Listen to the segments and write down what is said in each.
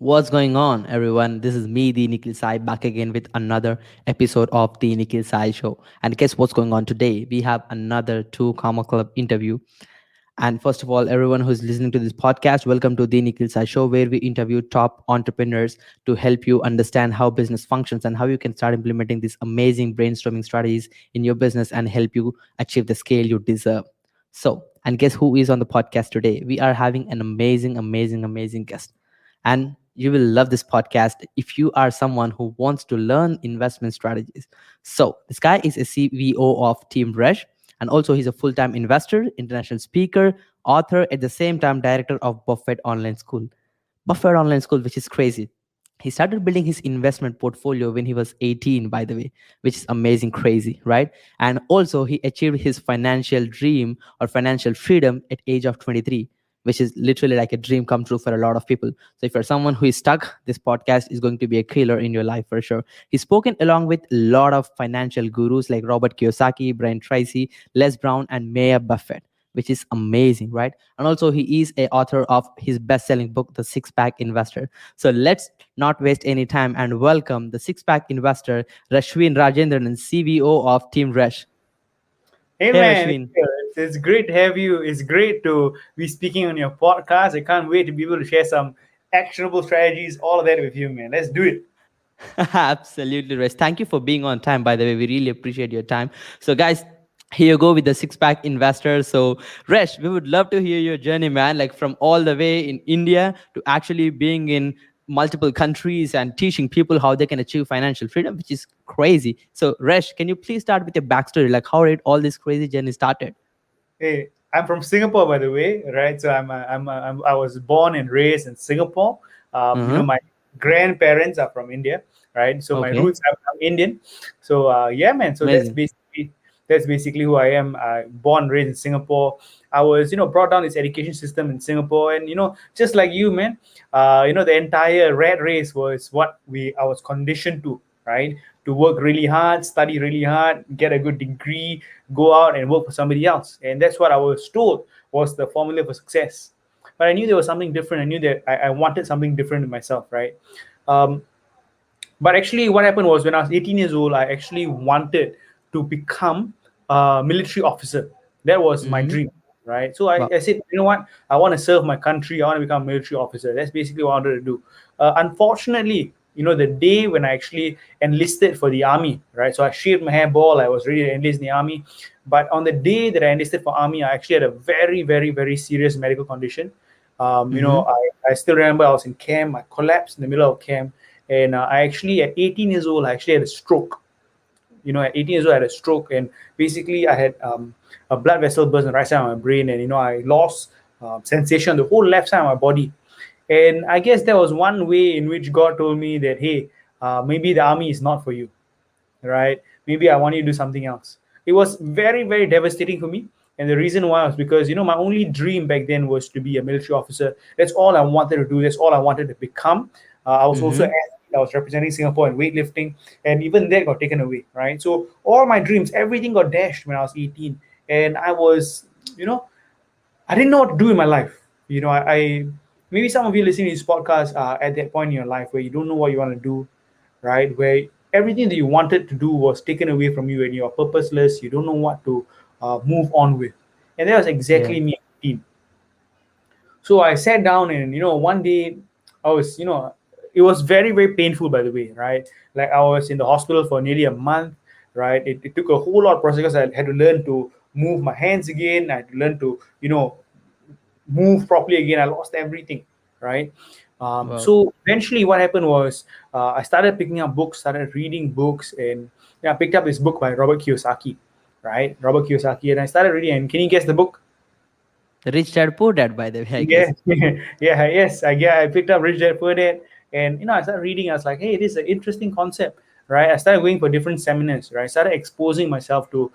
What's going on, everyone? This is me, the Nikhil Sai, back again with another episode of the Nikhil Sai Show. And guess what's going on today? We have another two Karma Club interview. And first of all, everyone who's listening to this podcast, welcome to the Nikhil Sai Show, where we interview top entrepreneurs to help you understand how business functions and how you can start implementing these amazing brainstorming strategies in your business and help you achieve the scale you deserve. So, and guess who is on the podcast today? We are having an amazing guest. And you will love this podcast if you are someone who wants to learn investment strategies. So, this guy is a CVO of Team Rush, and also he's a full-time investor, international speaker, author, at the same time director of Buffett Online School. Buffett Online School, which is crazy. He started building his investment portfolio when he was 18, by the way, which is amazing, crazy, right? And also he achieved his financial dream or financial freedom at age of 23, which is literally like a dream come true for a lot of people. So if you're someone who is stuck, this podcast is going to be a killer in your life for sure. He's spoken along with a lot of financial gurus like Robert Kiyosaki, Brian Tracy, Les Brown, and Mayor Buffett, which is amazing, right? And also he is a author of his best-selling book, The Six Pack Investor. So let's not waste any time and welcome the Six Pack Investor, Rashwin Rajendran, and CVO of Team Rush. Hey Hey man, Rashwin. it's great to have you. It's great to be speaking on your podcast. I can't wait to be able to share some actionable strategies, all of that with you, man. Let's do it. Absolutely, Resh. Thank you for being on time, by the way. We really appreciate your time. So, guys, here you go with the six pack investors. So, Resh, we would love to hear your journey, man, like from all the way in India to actually being in multiple countries and teaching people how they can achieve financial freedom, which is crazy. So, Resh, can you please start with your backstory? Like, how did all this crazy journey started? Hey, I'm from Singapore, by the way, right? So I was born and raised in Singapore. Uh-huh. My grandparents are from India, right? So my Okay. roots are Indian. So yeah, man. So Amazing. that's basically who I am. Born and raised in Singapore. I was brought down this education system in Singapore, and just like you, man. The entire rat race was what we I was conditioned to, right? To work really hard, study really hard, get a good degree, go out and work for somebody else. And that's what I was told was the formula for success. But I knew there was something different. I knew that I wanted something different in myself, right? Um, but actually, what happened was when I was 18 years old, I actually wanted to become a military officer. That was my Mm-hmm. dream, right? So I said, you know what? I want to serve my country. I want to become a military officer. That's basically what I wanted to do. Unfortunately, the day when I actually enlisted for the army, right? So I shaved my hair bald. I was ready to enlist in the army. But on the day that I enlisted for army, I actually had a very, very, very serious medical condition. Mm-hmm. I still remember I was in camp. I collapsed in the middle of camp. And I actually, at 18 years old, I actually had a stroke. At 18 years old, I had a stroke. And basically, I had a blood vessel burst on the right side of my brain. And, I lost sensation on the whole left side of my body. And I guess there was one way in which God told me that, hey, maybe the army is not for you, right? Maybe I want you to do something else. It was very, very devastating for me. And the reason why was because, my only dream back then was to be a military officer. That's all I wanted to do. That's all I wanted to become. I was also Mm-hmm. an athlete. I was representing Singapore in weightlifting, and even that got taken away, right? So all my dreams, everything got dashed when I was 18. And I was, you know, I didn't know what to do in my life. I maybe some of you listening to this podcast are at that point in your life where you don't know what you want to do, right? Where everything that you wanted to do was taken away from you and you're purposeless. You don't know what to move on with. And that was Yeah. exactly me at 18. So I sat down and, one day I was, it was very, very painful, by the way, right? Like I was in the hospital for nearly a month, right? It took a whole lot of process because I had to learn to move my hands again. I had to learn to, move properly again. I lost everything, right? Well, So eventually, what happened was I started picking up books, started reading books, and I picked up this book by Robert Kiyosaki, right? Robert Kiyosaki, and I started reading. And can you guess the book? rich dad, poor dad, by the way, I Yeah, guess. yeah, yes. I picked up Rich Dad Poor Dad, and I started reading. I was like, hey, this is an interesting concept, right? I started going for different seminars, right? I started exposing myself to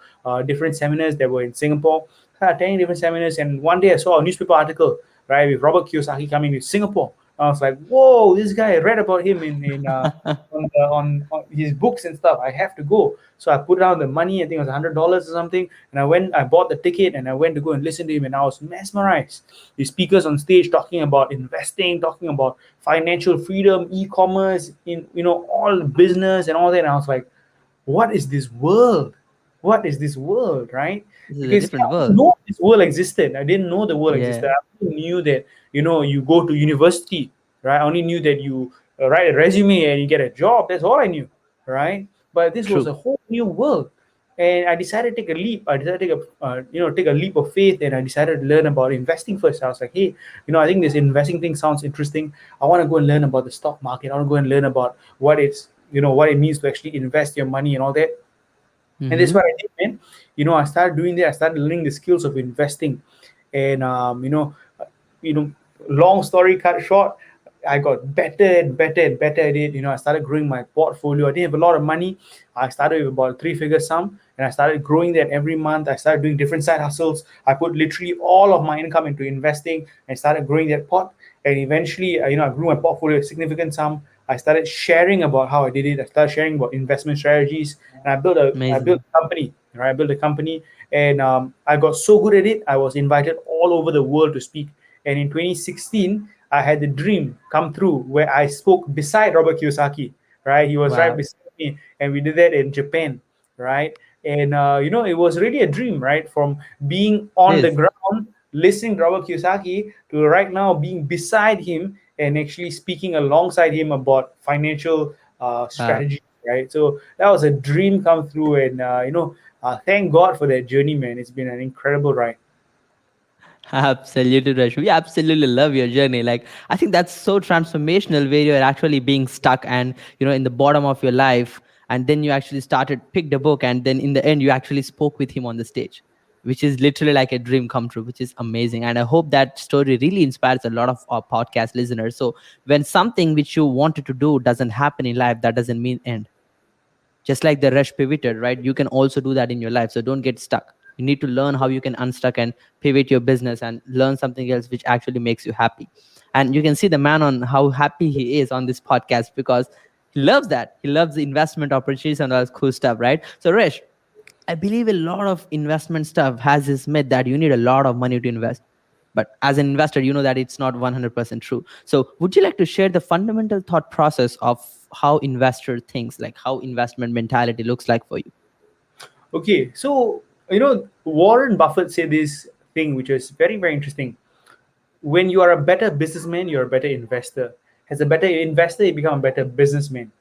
different seminars that were in Singapore. I started attending different seminars, and one day I saw a newspaper article, right, with Robert Kiyosaki coming to Singapore, I was like, whoa, this guy, I read about him in on his books and stuff. I have to go. So I put down the money. I think it was $100 or something, and I went. I bought the ticket, and I went to go and listen to him, and I was mesmerized. The speakers on stage talking about investing, talking about financial freedom, e-commerce, in all business and all that. And I was like, what is this world? What is this world, right? This is a Because different I didn't world. know this world existed. I didn't know the world Yeah, existed. I only knew that you go to university, right? I only knew that you write a resume and you get a job. That's all I knew, right? But this was true. a whole new world, and I decided to take a leap. I decided to take take a leap of faith, and I decided to learn about investing first. I was like, hey, I think this investing thing sounds interesting. I want to go and learn about the stock market. I want to go and learn about what it means to actually invest your money and all that. And that's Mm-hmm. what I did, man. I started doing that. I started learning the skills of investing, and you know, long story cut short, I got better and better and better at it. I started growing my portfolio. I didn't have a lot of money. I started with about a three-figure sum, and I started growing that every month. I started doing different side hustles. I put literally all of my income into investing and started growing that pot. And eventually, I grew my portfolio a significant sum. I started sharing about how I did it. I started sharing about investment strategies, and I built Amazing. a company. Right, I built a company, and I got so good at it. I was invited all over the world to speak. And in 2016, I had the dream come through where I spoke beside Robert Kiyosaki. Right, he was right Wow. beside me, and we did that in Japan. Right, and it was really a dream. Right, from being It on the is. ground listening to Robert Kiyosaki to right now being beside him and actually speaking alongside him about financial Wow. strategy. Right, so that was a dream come through, and thank God for that journey, man. It's been an incredible ride. Absolutely, Rashmi. We absolutely love your journey. Like, I think that's so transformational where you're actually being stuck and, in the bottom of your life. And then you actually started, picked a book. And then in the end, you actually spoke with him on the stage, which is literally like a dream come true, which is amazing. And I hope that story really inspires a lot of our podcast listeners. So when something which you wanted to do doesn't happen in life, that doesn't mean end. Just like the rush pivoted, right? You can also do that in your life, so don't get stuck. You need to learn how you can unstuck and pivot your business and learn something else which actually makes you happy. And you can see the man on how happy he is on this podcast because he loves that. He loves the investment opportunities and all this cool stuff, right? So Resh, I believe a lot of investment stuff has this myth that you need a lot of money to invest. But as an investor, you know that it's not 100% true. So, would you like to share the fundamental thought process of how investor thinks, like how investment mentality looks like for you? Okay, so Warren Buffett said this thing which is very very interesting. When you are a better businessman, you're a better investor. As a better investor, you become a better businessman.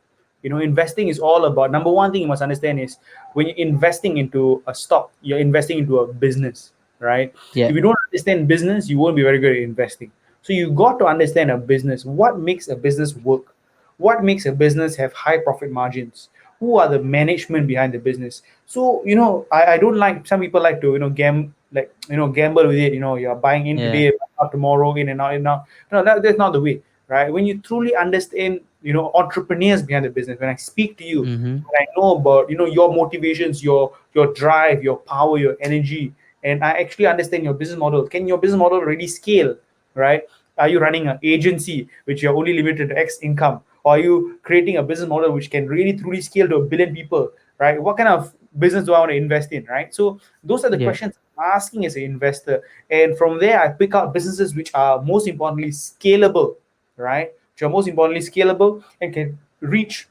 Investing is all about, number one thing you must understand is when you're investing into a stock, you're investing into a business, right? Yeah, If you don't understand business, you won't be very good at investing. So you got to understand a business. What makes a business work? What makes a business have high profit margins? Who are the management behind the business? So I don't like, some people like to gamble with it. You're buying in yeah, today, out tomorrow, in and out, in and out. No, that's not the way, right? When you truly understand entrepreneurs behind the business, when I speak to you, mm-hmm. when I know about your motivations, your drive, your power, your energy, and I actually understand your business model. Can your business model really scale, right? Are you running an agency which you're only limited to X income? Or are you creating a business model which can really truly scale to 1 billion people, right? What kind of business do I want to invest in, right? So those are the Yeah. questions I'm asking as an investor. And from there, I pick out businesses which are most importantly scalable, right? Which are most importantly scalable and can reach,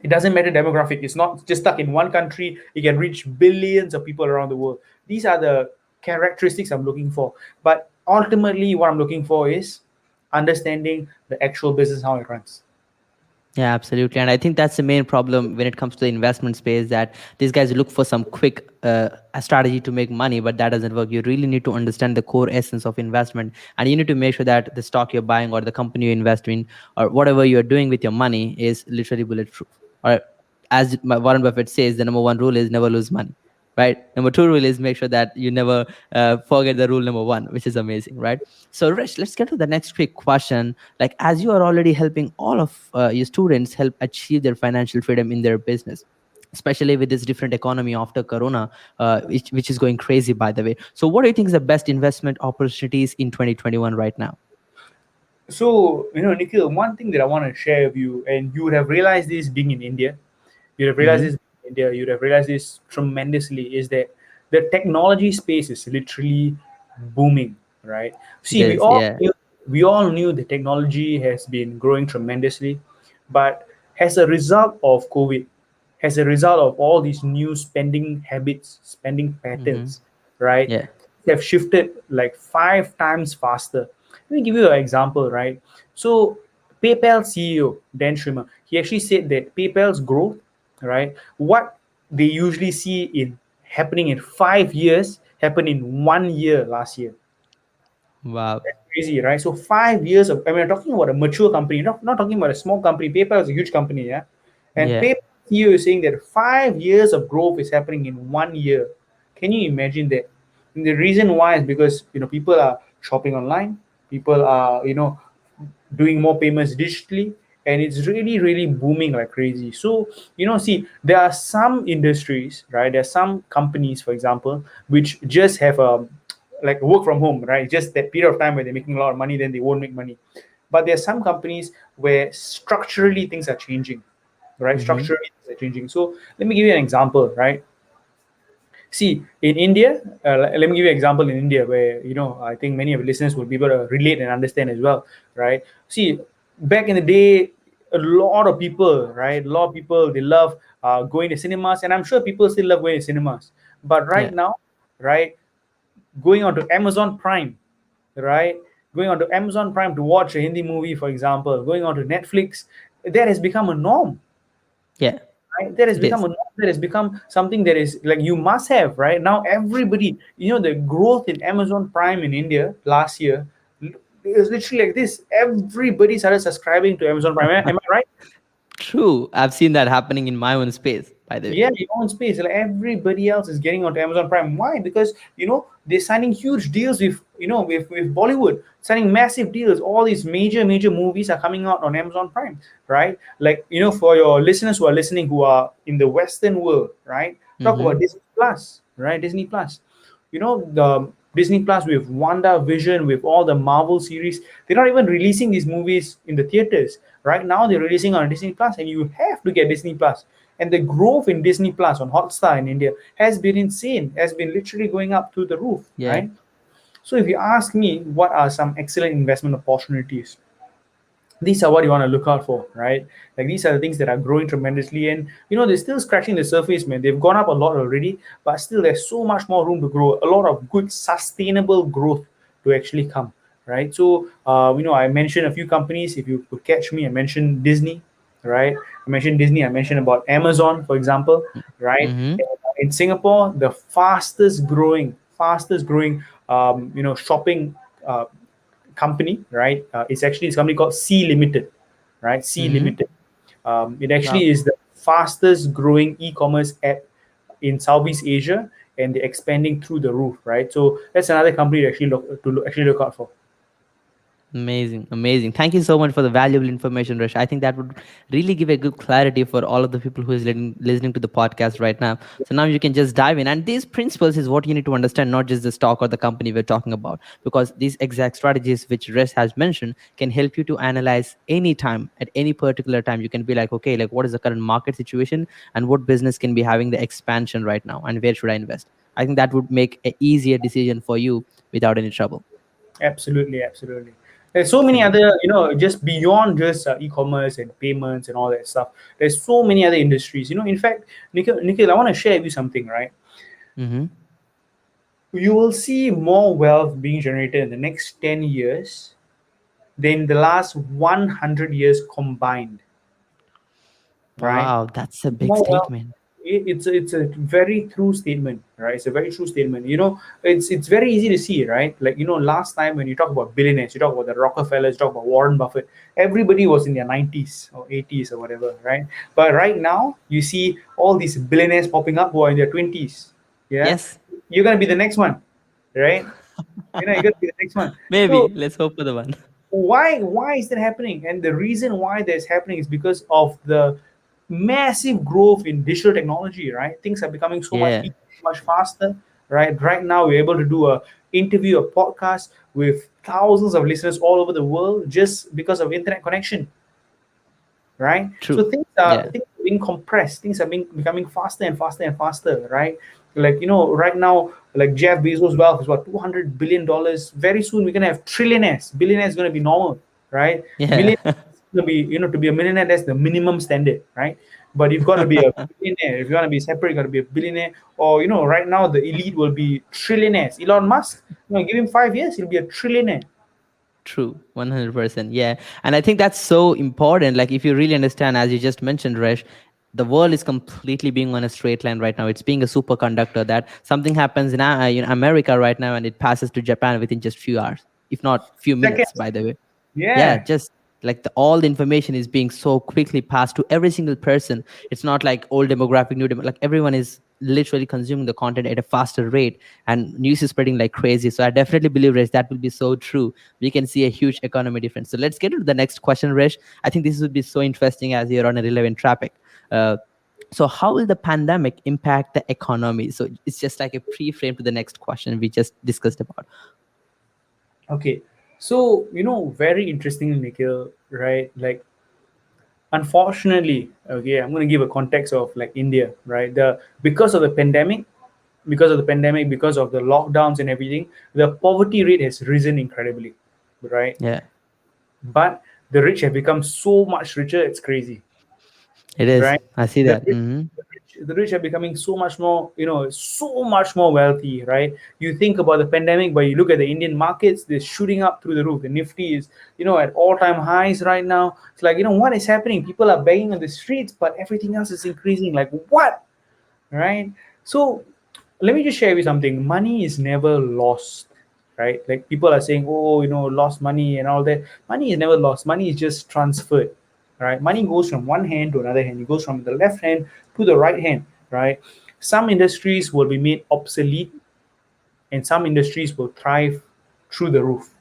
it doesn't matter demographic. It's not just stuck in one country. It can reach billions of people around the world. These are the characteristics I'm looking for. But ultimately, what I'm looking for is understanding the actual business, how it runs. Yeah, absolutely. And I think that's the main problem when it comes to the investment space that these guys look for some quick a strategy to make money, but that doesn't work. You really need to understand the core essence of investment. And you need to make sure that the stock you're buying or the company you invest in or whatever you're doing with your money is literally bulletproof. Or as Warren Buffett says, the number one rule is never lose money. Right. Number two rule is make sure that you never forget the rule number one, which is amazing. Right. So, Rich, let's get to the next quick question. Like, as you are already helping all of your students help achieve their financial freedom in their business, especially with this different economy after corona, which is going crazy, by the way. So what do you think is the best investment opportunities in 2021 right now? So, Nikhil, one thing that I want to share with you, and you would have realized this being in India, you'd have realized Mm-hmm. this in India, you'd have realized this tremendously, is that the technology space is literally booming, right? It See, we is, all yeah. knew, we all knew the technology has been growing tremendously, but as a result of COVID, as a result of all these new spending habits, spending Mm-hmm. patterns, right, Yeah. have shifted like 5 times faster. Let me give you an example, right? So, PayPal CEO Dan Schrimmer, he actually said that PayPal's growth, right, what they usually see in happening in 5 years happened in 1 year last year. Wow. Crazy, right? So 5 years of, I mean, I'm talking about a mature company, not talking about a small company. PayPal is a huge company, yeah. And Yeah. PayPal CEO is saying that 5 years of growth is happening in 1 year. Can you imagine that? And the reason why is because people are shopping online, people are doing more payments digitally, and it's really really booming like crazy. So see, there are some industries, right? There are some companies, for example, which just have like work from home, right? Just that period of time where they're making a lot of money, then they won't make money. But there are some companies where structurally things are changing, right? Mm-hmm. Structurally things are changing. So let me give you an example, right? See, in India, let me give you an example in India where, I think many of the listeners will be able to relate and understand as well, right? See, back in the day, a lot of people, right? A lot of people, they love going to cinemas, and I'm sure people still love going to cinemas. But right Yeah. now, right, going on to Amazon Prime, right? Going on to Amazon Prime to watch a Hindi movie, for example, going on to Netflix, that has become a norm, Yeah. right? That has It become is. a norm, that has become something that is like you must have, right? Now everybody, the growth in Amazon Prime in India last year is literally like this. Everybody started subscribing to Amazon Prime. Am I right? True. I've seen that happening in my own space, by the way. Yeah, your own space. Like everybody else is getting onto Amazon Prime. Why? Because they're signing huge deals with with Bollywood, signing massive deals. All these major movies are coming out on Amazon Prime, right? Like for your listeners who are listening who are in the Western world, right? Talk Mm-hmm. about Disney Plus, right? Disney Plus. The Disney Plus with Wanda Vision, with all the Marvel series. They're not even releasing these movies in the theaters. Right now, they're releasing on Disney Plus, and you have to get Disney Plus. And the growth in Disney Plus on Hotstar in India has been insane, has been literally going up to the roof, Yeah. right? So if you ask me, what are some excellent investment opportunities? These are what you want to look out for, right? Like these are the things that are growing tremendously, and they're still scratching the surface, man. They've gone up a lot already, but still there's so much more room to grow. A lot of good sustainable growth to actually come, right? So I mentioned a few companies. If you could catch me, I mentioned Disney, right? I mentioned Disney. I mentioned about Amazon, for example, right? Mm-hmm. In Singapore, the fastest growing shopping company, right? It's a company called C Limited, right? C Mm-hmm. Limited. It Wow. actually is the fastest growing e-commerce app in Southeast Asia, and they're expanding through the roof, right? So that's another company to actually look out for. Amazing, amazing. Thank you so much for the valuable information, Rush. I think that would really give a good clarity for all of the people who is listening to the podcast right now. So now you can just dive in. And these principles is what you need to understand, not just the stock or the company we're talking about, because these exact strategies which Rush has mentioned can help you to analyze any time at any particular time. You can be like, okay, like what is the current market situation and what business can be having the expansion right now and where should I invest? I think that would make an easier decision for you without any trouble. Absolutely, absolutely. There's so many Mm-hmm. other, just beyond just e-commerce and payments and all that stuff. There's so many other industries. In fact, Nikhil, I want to share with you something, right? Mm-hmm. You will see more wealth being generated in the next 10 years than the last 100 years combined, right? Wow, that's a big More wealth. statement. It's a very true statement, right? It's a very true statement. It's very easy to see, right? Like last time when you talk about billionaires, you talk about the Rockefellers, you talk about Warren Buffett. Everybody was in their 90s or 80s or whatever, right? But right now you see all these billionaires popping up who are in their 20s. Yeah, Yes. you're gonna be the next one, right? You're gonna be the next one. So Maybe. Let's hope for the one. why is that happening? And the reason why that's happening is because of the massive growth in digital technology, right? Things are becoming so much Yeah. easier, much faster, Right now, we're able to do a interview, a podcast with thousands of listeners all over the world just because of internet connection, right? True. So Yeah. things are being compressed, things are being becoming faster and faster and faster, right? Like right now, like Jeff Bezos' wealth is what $200 billion. Very soon we're gonna have trillionaires. Billionaires is gonna be normal, right? Yeah. Millionaires is gonna be to be a millionaire, that's the minimum standard, right? But you've got to be a billionaire. If you want to be separate, you got to be a billionaire. Or right now the elite will be trillionaires. Elon Musk, give him 5 years, he'll be a trillionaire. True, 100%. Yeah. And I think that's so important. Like, if you really understand, as you just mentioned, Resh, the world is completely being on a straight line right now. It's being a superconductor that something happens in America right now and it passes to Japan within just few hours, if not few minutes, Seconds. by the way. Yeah, Yeah. just like all the information is being so quickly passed to every single person. It's not like old demographic, like everyone is literally consuming the content at a faster rate, and news is spreading like crazy. So I definitely believe, Resh, that will be so true. We can see a huge economy difference. So let's get to the next question, Resh. I think this would be so interesting as you're on a relevant topic. uh, so how will the pandemic impact the economy? So it's just like a pre-frame to the next question we just discussed about. Okay. So, very interesting, Nikhil, right? Like, unfortunately, okay, I'm going to give a context of like India, right? Because of the pandemic, because of the lockdowns and everything, the poverty rate has risen incredibly, right? Yeah, But the rich have become so much richer, it's crazy, it is. right? I see The that. rich, the rich are becoming so much more, so much more wealthy, right? You think about the pandemic, but you look at the Indian markets, they're shooting up through the roof. The Nifty is, at all-time highs right now. It's like, what is happening? People are begging on the streets, but everything else is increasing. Like, what? Right? So let me just share with you something. Money is never lost, right? Like people are saying, oh, lost money and all that. Money is never lost. Money is just transferred, right? Money goes from one hand to another hand. It goes from the left hand to the right hand, right? Some industries will be made obsolete and some industries will thrive through the roof,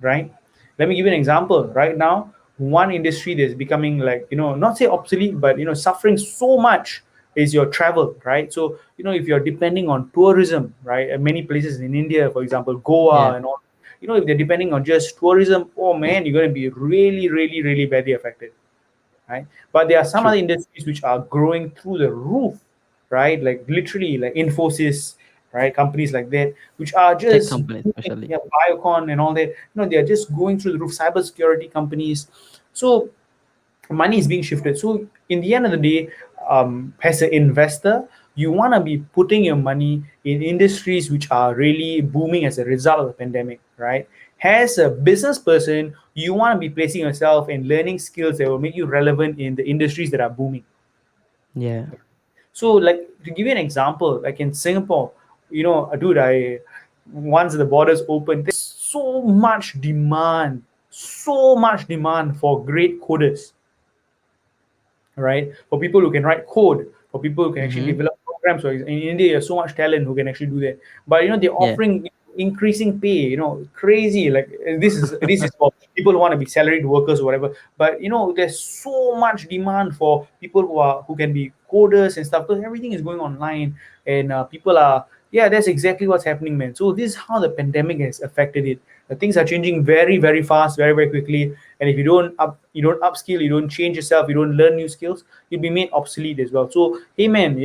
right? Let me give you an example. Right now, one industry that's becoming like, not say obsolete, but suffering so much is your travel, right? So, if you're depending on tourism, right? And many places in India, for example, Goa Yeah, and all, if they're depending on just tourism, oh man, you're going to be really, really, really badly affected, right? But there are some other true. industries which are growing through the roof, right? Like literally, like Infosys, right? Companies like that, which are Tech just companies booming. especially. Yeah, Biocon and all that. They are just going through the roof. Cybersecurity companies. So money is being shifted. So in the end of the day, as an investor, you want to be putting your money in industries which are really booming as a result of the pandemic, right? As a business person, you want to be placing yourself and learning skills that will make you relevant in the industries that are booming. Yeah. So, like to give you an example, like in Singapore, dude, I once the borders open, there's so much demand for great coders, right? For people who can write code, for people who can actually Mm-hmm. develop programs. So in India, there's so much talent who can actually do that. But they're Yeah. offering increasing pay, crazy. Like this is for people who want to be salaried workers or whatever. But there's so much demand for people who can be coders and stuff because everything is going online and people are yeah, that's exactly what's happening, man. So this is how the pandemic has affected it. The things are changing very, very fast, very, very quickly. And if you don't upskill, you don't change yourself, you don't learn new skills, you'll be made obsolete as well. So, hey, man,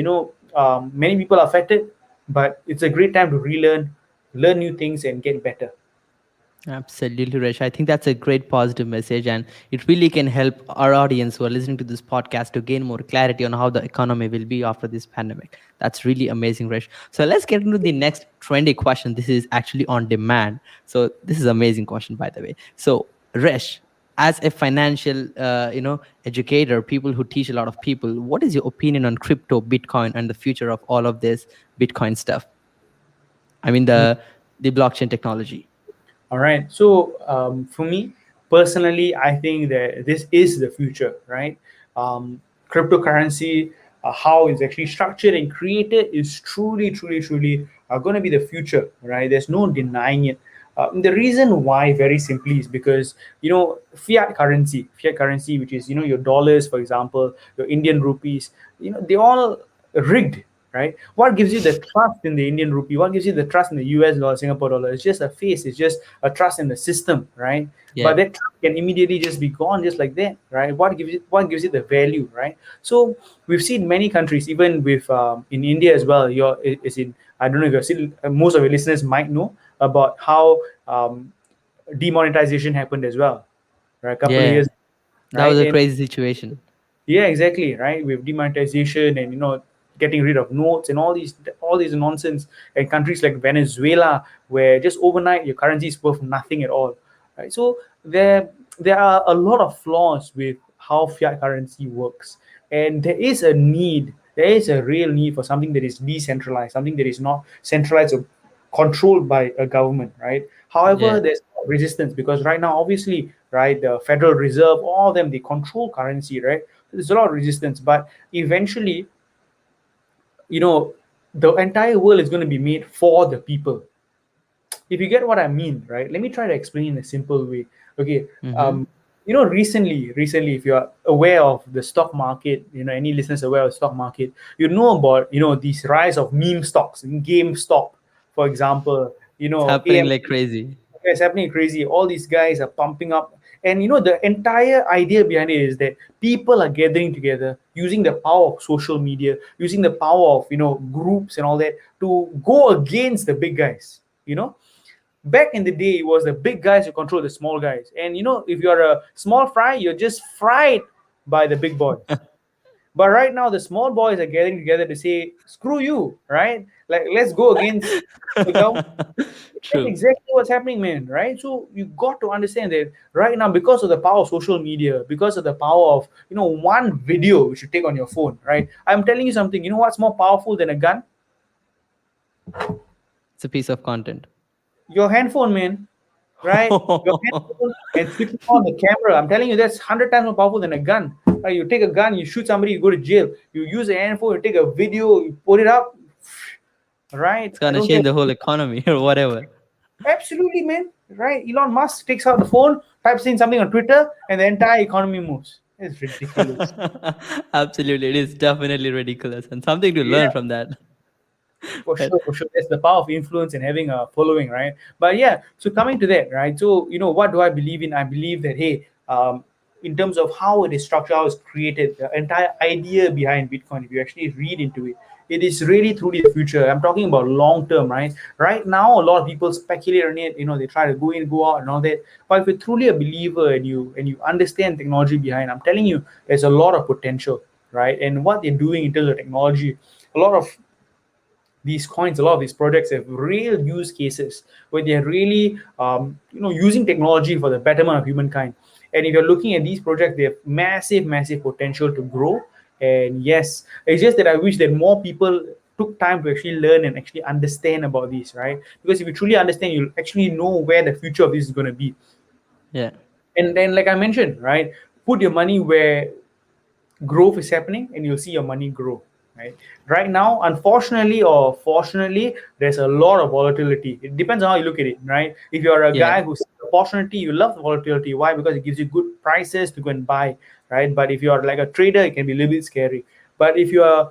many people are affected, but it's a great time to relearn, learn new things, and get better. Absolutely, Resh. I think that's a great positive message, and it really can help our audience who are listening to this podcast to gain more clarity on how the economy will be after this pandemic. That's really amazing, Resh. So let's get into the next trendy question. This is actually on demand. So this is amazing question, by the way. So, Resh, as a financial, educator, people who teach a lot of people, what is your opinion on crypto, Bitcoin, and the future of all of this Bitcoin stuff? I mean, the blockchain technology. All right. So for me personally, I think that this is the future, right? Cryptocurrency, how it's actually structured and created, is truly, truly, truly going to be the future, right? There's no denying it. The reason why, very simply, is because fiat currency, which is your dollars, for example, your Indian rupees, they all rigged, right? What gives you the trust in the Indian rupee? What gives you the trust in the US dollar, Singapore dollar? It's just a face, it's just a trust in the system, right? Yeah. But that trust can immediately just be gone just like that, right? What gives it the value, right? So we've seen many countries, even with in India as well. Is in I don't know if you're still, most of your listeners might know about how demonetization happened as well, right? A couple of Yeah. years, That right? was a And crazy situation. yeah, exactly, right. With demonetization and getting rid of notes and all these nonsense, and countries like Venezuela, where just overnight your currency is worth nothing at all, right? So there are a lot of flaws with how fiat currency works, and there is a real need for something that is decentralized, something that is not centralized or controlled by a government, right? However, Yeah. there's resistance because right now, obviously, right, the Federal Reserve, all of them, they control currency, right? There's a lot of resistance, but eventually, you know, the entire world is going to be made for the people. If you get what I mean, right? Let me try to explain in a simple way. Okay, Mm-hmm. um, recently, if you are aware of the stock market, any listeners aware of the stock market, you know about this rise of meme stocks, in GameStop, for example, It's happening AM. like crazy. It's happening crazy. All these guys are pumping up. And the entire idea behind it is that people are gathering together using the power of social media, using the power of, groups and all that to go against the big guys. Back in the day, it was the big guys who control the small guys. And, if you're a small fry, you're just fried by the big boys. But right now, the small boys are getting together to say, screw you, right? Like, let's go against the government. That's True. exactly what's happening, man, right? So you got to understand that right now, because of the power of social media, because of the power of, one video you should take on your phone, right? I'm telling you something, you know what's more powerful than a gun? It's a piece of content. Your handphone, man, right? Your handphone and switching on the camera. I'm telling you, that's 100 times more powerful than a gun. Right? You take a gun, you shoot somebody, you go to jail. You use a handphone, you take a video, you put it up, right? It's I gonna don't care. change the whole economy or whatever. Absolutely, man. Right? Elon Musk takes out the phone, types in something on Twitter, and the entire economy moves. It's ridiculous. Absolutely, it is definitely ridiculous and something to learn Yeah, from that. for But sure, for sure. That's the power of influence and having a following, right? But yeah, so coming to that, right? So, what do I believe in? I believe that, hey, in terms of how it is structured, how it's created, the entire idea behind Bitcoin, if you actually read into it, it is really truly the future. I'm talking about long term, right? Right now, a lot of people speculate on it. They try to go in, go out, and all that. But if you're truly a believer and you understand technology behind, I'm telling you, there's a lot of potential, right? And what they're doing in terms of technology, a lot of these coins, a lot of these projects have real use cases where they're really, using technology for the betterment of humankind. And if you're looking at these projects, they have massive, massive potential to grow. And yes, it's just that I wish that more people took time to actually learn and actually understand about this, right? Because if you truly understand, you'll actually know where the future of this is going to be. yeah, And then, like I mentioned, right, put your money where growth is happening and you'll see your money grow, right now, unfortunately or fortunately, there's a lot of volatility. It depends on how you look at it, right? If you're a yeah. guy who's opportunity, you love volatility. Why? Because it gives you good prices to go and buy, right? But if you're like a trader, it can be a little bit scary. But if you're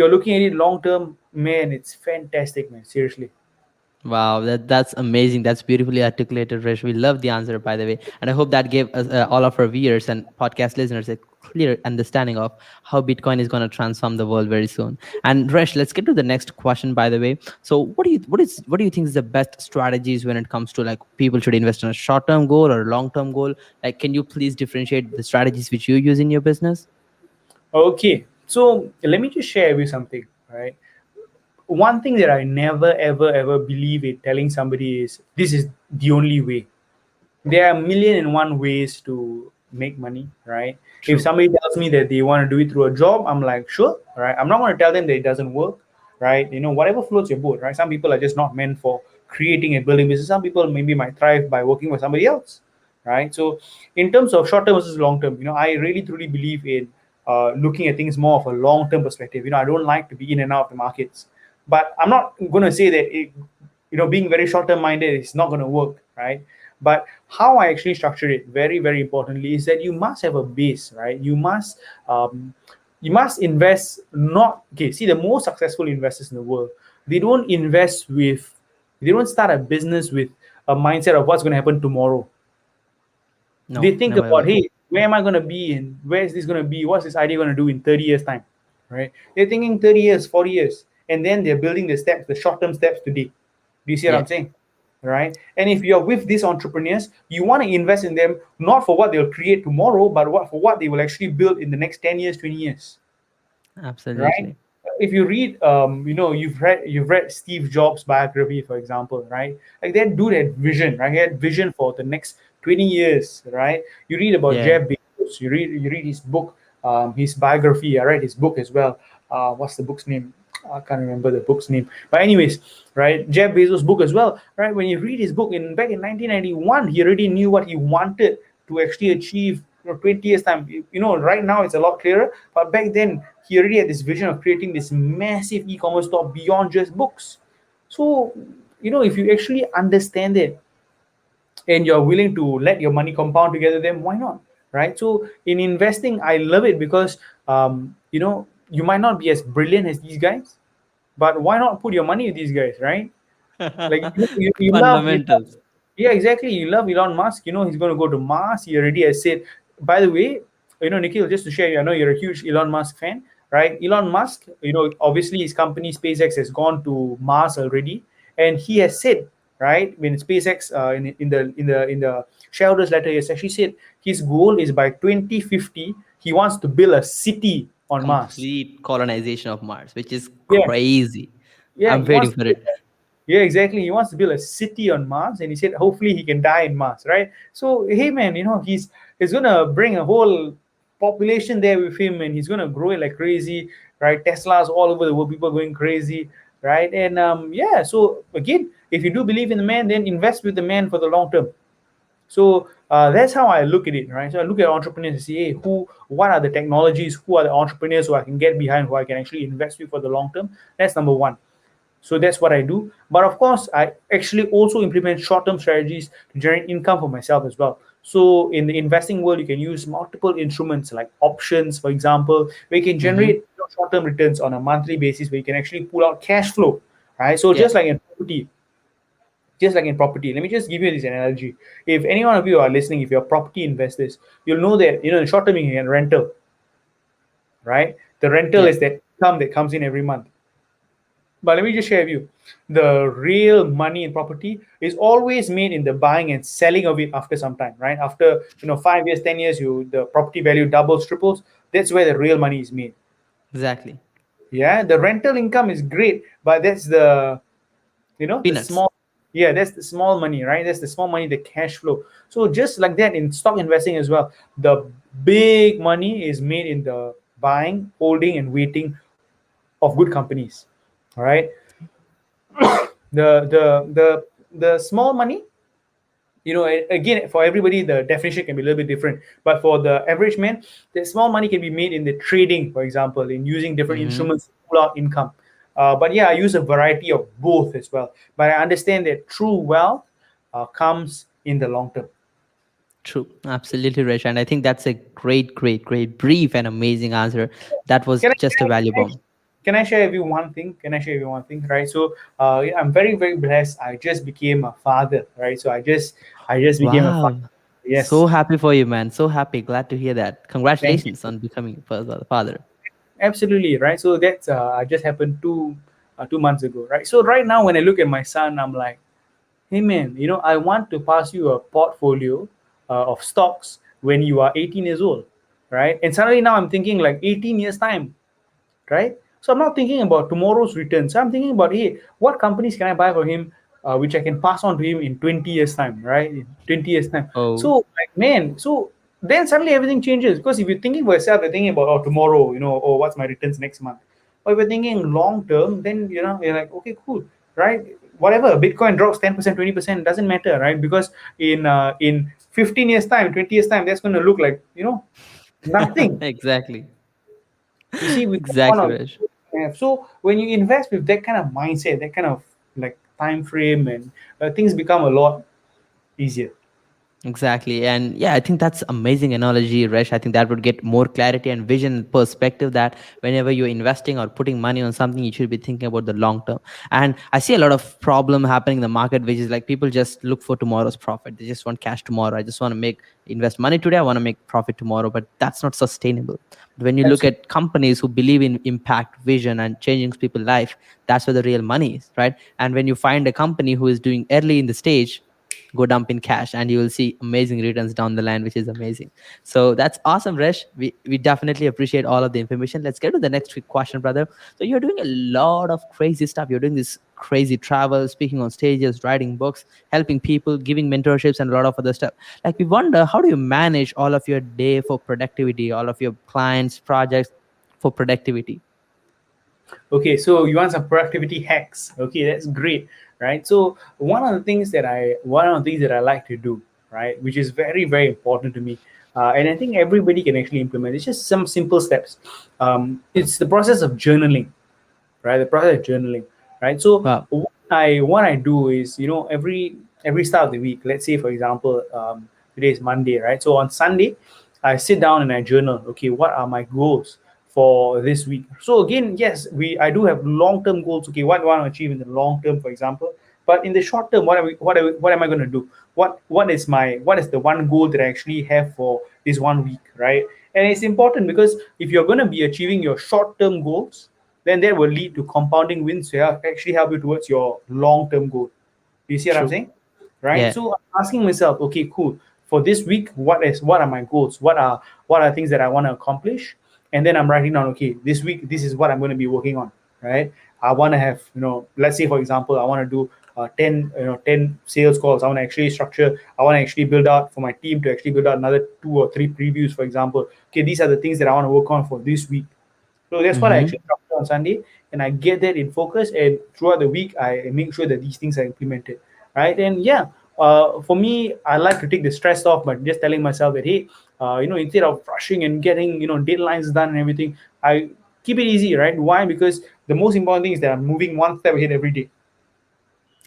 looking at it long term, man, it's fantastic, man, seriously. Wow, that's amazing. That's beautifully articulated, Rish. We love the answer, by the way, and I hope that gave us, all of our viewers and podcast listeners a clear understanding of how Bitcoin is going to transform the world very soon. And Rish, let's get to the next question. By the way, so what do you think is the best strategies when it comes to like people should invest in a short term goal or a long term goal? Like, can you please differentiate the strategies which you use in your business? Okay, so let me just share with you something, right? One thing that I never ever ever believe in telling somebody is this is the only way. There are a million and one ways to make money, right? If True. somebody tells me that they want to do it through a job, I'm like, sure, right? I'm not going to tell them that it doesn't work, right? Whatever floats your boat, right? Some people are just not meant for creating and building business. Some people maybe might thrive by working with somebody else, right? So, in terms of short term versus long term, I really truly believe in looking at things more of a long term perspective. I don't like to be in and out of the markets, but I'm not going to say that being very short term minded is not going to work, right? But how I actually structure it, very, very importantly, is that you must have a base, right? You must you must invest not okay. See, the most successful investors in the world, they don't invest with, they don't start a business with a mindset of what's going to happen tomorrow. They No, think never about, ever. hey, where am I going to be and where is this going to be? What's this idea going to do in 30 years time, right? They're thinking 30 years, 40 years, and then they're building the steps, the short-term steps today. Do you see what Yeah, I'm saying? Right? And if you're with these entrepreneurs, you want to invest in them not for what they'll create tomorrow, but for what they will actually build in the next 10 years, 20 years, right? absolutely. If you read, you've read Steve Jobs' biography, for example, right? Like that dude had vision, right? He had vision for the next 20 years, right? You read about Yeah. Jeff Bezos. You read his book, his biography. I read his book as well. What's the book's name? I can't remember the book's name. But anyways, right? Jeff Bezos' book as well, right? When you read his book in back in 1991, he already knew what he wanted to actually achieve. 20 years time. Right now it's a lot clearer, but back then he already had this vision of creating this massive e-commerce store beyond just books. So, if you actually understand it and you're willing to let your money compound together, then why not? Right? So in investing, I love it because you might not be as brilliant as these guys, but why not put your money with these guys, right? Like you love, Fundamentals. yeah, exactly. You love Elon Musk. He's going to go to Mars. He already has said. By the way, Nikhil, just to share, I know you're a huge Elon Musk fan, right? Elon Musk, obviously his company SpaceX has gone to Mars already, and he has said, right, when SpaceX in the shareholders letter, he has actually said his goal is by 2050 he wants to build a city on Mars. Complete colonization of Mars, which is Yeah, crazy. yeah, I'm he wants waiting to for build. it. Yeah, exactly. He wants to build a city on Mars, and he said hopefully he can die in Mars, right? So hey, man, he's gonna bring a whole population there with him, and he's gonna grow it like crazy, right? Teslas all over the world, people going crazy, right? And yeah. So again, if you do believe in the man, then invest with the man for the long term. So that's how I look at it, right? So I look at entrepreneurs and say, hey, what are the technologies? Who are the entrepreneurs who I can get behind, who I can actually invest with for the long term? That's number one. So that's what I do. But of course, I actually also implement short-term strategies to generate income for myself as well. So in the investing world, you can use multiple instruments like options, for example, where you can Mm-hmm. generate short-term returns on a monthly basis, where you can actually pull out cash flow, right? So Yeah, just like in property, let me just give you this analogy. If any one of you are listening, if you're property investors, you'll know that in short term you can rental, right? The rental yeah, is that income that comes in every month. But let me just share with you, the real money in property is always made in the buying and selling of it after some time, right? After 5 years, 10 years, the property value doubles, triples. That's where the real money is made. exactly. Yeah, the rental income is great, but that's the Peanuts. small, yeah, that's the small money, right? That's the small money, the cash flow. So just like that in stock investing as well, the big money is made in the buying, holding, and waiting of good companies. All right. The small money, again, for everybody the definition can be a little bit different, but for the average man, the small money can be made in the trading, for example, in using different Mm-hmm. instruments to pull out income. But yeah, I use a variety of both as well, but I understand that true wealth comes in the long term. True, absolutely, Rich. And I think that's a great, great, great, brief and amazing answer. That was Can I, just a can I, value can I, bomb. can I share with you one thing? Can I share with you one thing? Right. So yeah, I'm very, very blessed. I just became a father. Right. So I just became a father. Wow. Yes. So happy for you, man. So happy. Glad to hear that. Thank Congratulations you. on becoming a father. Absolutely, right. So that's just happened 2 months ago, right? So right now, when I look at my son, I'm like, hey man, I want to pass you a portfolio of stocks when you are 18 years old, right? And suddenly now I'm thinking like 18 years time, right? So I'm not thinking about tomorrow's returns. I'm thinking about, hey, what companies can I buy for him, which I can pass on to him in 20 years time, right? In 20 years time. Oh, So like, man, so then suddenly everything changes, because if you're thinking for yourself, you're thinking about, oh, tomorrow, oh, what's my returns next month. But if you're thinking long term, then you're like, okay, cool, right? Whatever, Bitcoin drops 10%, 20%, doesn't matter, right? Because in 15 years time, 20 years time, that's going to look like nothing. exactly. You see, we don't Exactly, want Rich. to have. So when you invest with that kind of mindset, that kind of like time frame, and things become a lot easier. Exactly. And yeah, I think that's amazing analogy, Resh. I think that would get more clarity and vision and perspective that whenever you're investing or putting money on something, you should be thinking about the long term. And I see a lot of problem happening in the market, which is like people just look for tomorrow's profit. They just want cash tomorrow. I just want to invest money today. I want to make profit tomorrow, but that's not sustainable. But when you look Absolutely. at companies who believe in impact, vision, and changing people's life, that's where the real money is, right? And when you find a company who is doing early in the stage, go dump in cash and you will see amazing returns down the line, which is amazing. So that's awesome, Resh. We definitely appreciate all of the information. Let's get to the next quick question, brother. So you're doing a lot of crazy stuff. You're doing this crazy travel, speaking on stages, writing books, helping people, giving mentorships, and a lot of other stuff. Like, we wonder, how do you manage all of your day for productivity, all of your clients projects for productivity? Okay, so you want some productivity hacks. Okay, that's great, right? So one of the things that I like to do, right, which is very very important to me, and I think everybody can actually implement. It's just some simple steps. It's the process of journaling, right? The process of journaling, right? So Wow. what I do is, every start of the week. Let's say, for example, today is Monday, right? So on Sunday, I sit down and I journal. Okay, what are my goals for this week? So again, yes, we I do have long term goals. Okay, what do I want to achieve in the long term, for example? But in the short term, what am I going to do? What is the one goal that I actually have for this one week, right? And it's important because if you're going to be achieving your short term goals, then that will lead to compounding wins to actually help you towards your long term goal. Do you see what I'm True. saying? Right. Yeah. So I'm asking myself, okay, cool. For this week, what are my goals? What are things that I want to accomplish? And then I'm writing down, okay, this week this is what I'm going to be working on. Right. I want to have, let's say for example, I want to do 10 sales calls. I want to actually structure. I want to actually build out for my team to actually build out another 2 or 3 previews, for example. Okay, these are the things that I want to work on for this week. So that's what I Mm-hmm. actually structure on Sunday, and I get that in focus. And throughout the week, I make sure that these things are implemented, right? And yeah, for me, I like to take the stress off by just telling myself that, hey, instead of rushing and getting deadlines done and everything, I keep it easy, right? Why? Because the most important thing is that I'm moving one step ahead every day.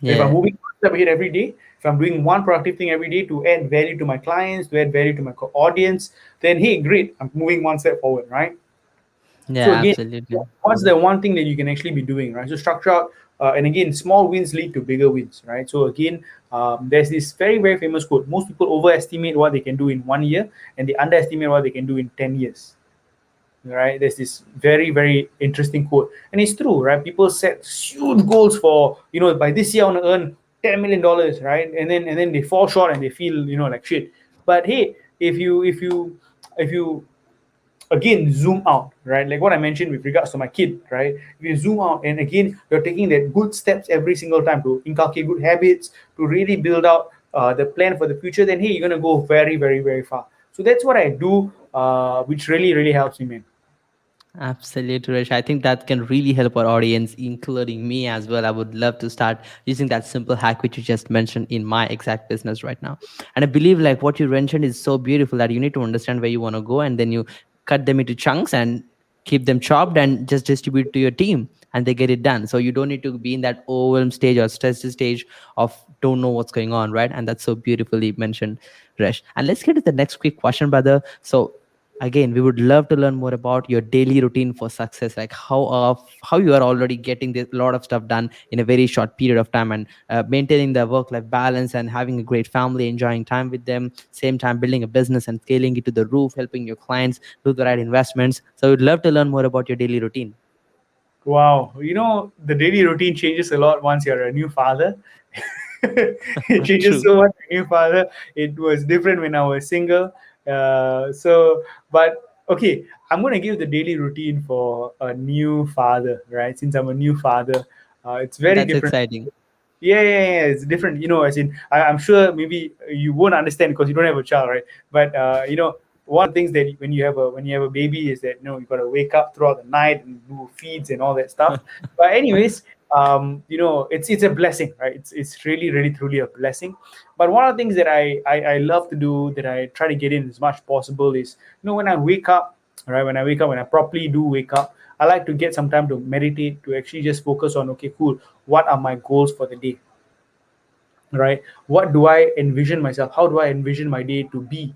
If I'm Yeah. moving one step ahead every day, if I'm doing one productive thing every day to add value to my clients, to add value to my audience, then hey, great, I'm moving one step forward, right? So Yeah, again, absolutely. what's the one thing that you can actually be doing, right? So structure out, and again, small wins lead to bigger wins, right? So again, there's this very very famous quote: most people overestimate what they can do in 1 year, and they underestimate what they can do in 10 years. Right? There's this very very interesting quote, and it's true, right? People set huge goals for, by this year I want to earn $10 million, right? And then they fall short and they feel, like shit. But hey, if you again zoom out, right, like what I mentioned with regards to my kid, right? If you zoom out and again you're taking that good steps every single time to inculcate good habits, to really build out the plan for the future, then hey, you're going to go very very very far. So that's what I do, which really really helps me, man. Absolutely, Rish. I think that can really help our audience, including me as well. I would love to start using that simple hack which you just mentioned in my exact business right now. And I believe like what you mentioned is so beautiful that you need to understand where you want to go and then you cut them into chunks and keep them chopped and just distribute to your team and they get it done. So you don't need to be in that overwhelmed stage or stressed stage of don't know what's going on, right? And that's so beautifully mentioned, Resh. And let's get to the next quick question, brother. So again, we would love to learn more about your daily routine for success, like how you are already getting this lot of stuff done in a very short period of time, and maintaining the work life balance and having a great family, enjoying time with them, same time building a business and scaling it to the roof, helping your clients do the right investments. So we'd love to learn more about your daily routine. Wow, the daily routine changes a lot once you're a new father. It changes True. so much when new father. It was different when I was single. But okay, I'm gonna give the daily routine for a new father, right? Since I'm a new father, it's very That's different. exciting. Yeah, it's different. As in, I'm sure maybe you won't understand because you don't have a child, right? But one of the things that when you have a baby is that you got to wake up throughout the night and do feeds and all that stuff. But anyways, it's a blessing, right? It's really really truly a blessing. But one of the things that I love to do, that I try to get in as much possible, is when I wake up, right? When I properly do wake up, I like to get some time to meditate, to actually just focus on, okay, cool, what are my goals for the day, right? What do I envision myself? How do I envision my day to be?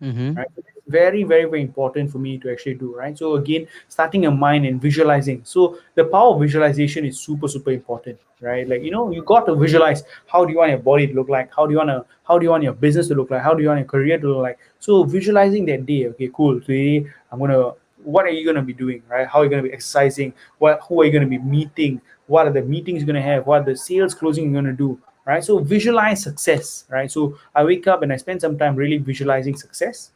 Mm-hmm. Right? So it's very, very, very important for me to actually do, right? So again, starting your mind and visualizing. So the power of visualization is super, super important, right? Like, you got to visualize how do you want your body to look like, how do you want your business to look like, how do you want your career to look like. So visualizing that day, okay, cool. Today I'm gonna what are you gonna be doing, right? How are you gonna be exercising? Who are you gonna be meeting? What are the meetings you're gonna have? What are the sales closing you're gonna do? Right? So visualize success, right? So I wake up and I spend some time really visualizing success,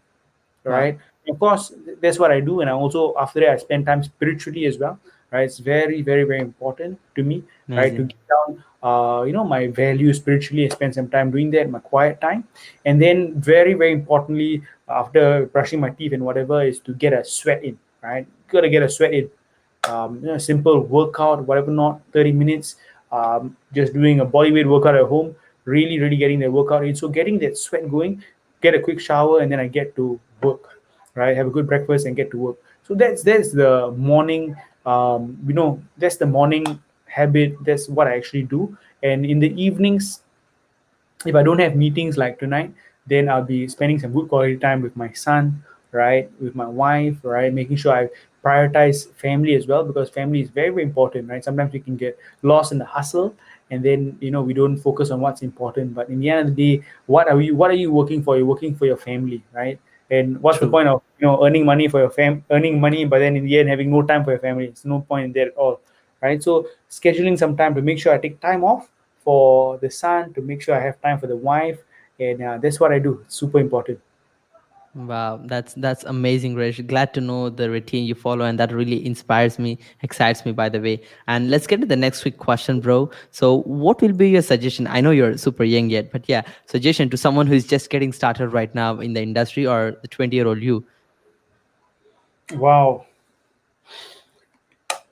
Wow. right? Of course, that's what I do, and I also after that I spend time spiritually as well, right? It's very, very, very important to me, right? To Amazing. get down, my values spiritually. I spend some time doing that, my quiet time, and then very, very importantly, after brushing my teeth and whatever, is to get a sweat in, right? Got to get a sweat in. Simple workout, whatever, not 30 minutes, just doing a body weight workout at home, really, really getting the workout in. So getting that sweat going, get a quick shower, and then I get to work, right? Have a good breakfast and get to work. So that's the morning, that's the morning habit. That's what I actually do. And in the evenings, if I don't have meetings like tonight, then I'll be spending some good quality time with my son, right? With my wife, right? Making sure I prioritize family as well, because family is very, very important, right? Sometimes we can get lost in the hustle, and then we don't focus on what's important. But in the end of the day, what are you working for? You're working for your family, right? And what's the True. point of earning money for earning money, but then in the end having no time for your family? It's no point in that at all, right? So scheduling some time to make sure I take time off for the son, to make sure I have time for the wife, and that's what I do. It's super important. Wow, that's amazing, Rish. Glad to know the routine you follow, and that really inspires me, excites me, by the way. And let's get to the next quick question, bro. So, what will be your suggestion? I know you're super young yet, but yeah, suggestion to someone who is just getting started right now in the industry, or the 20-year-old you. Wow.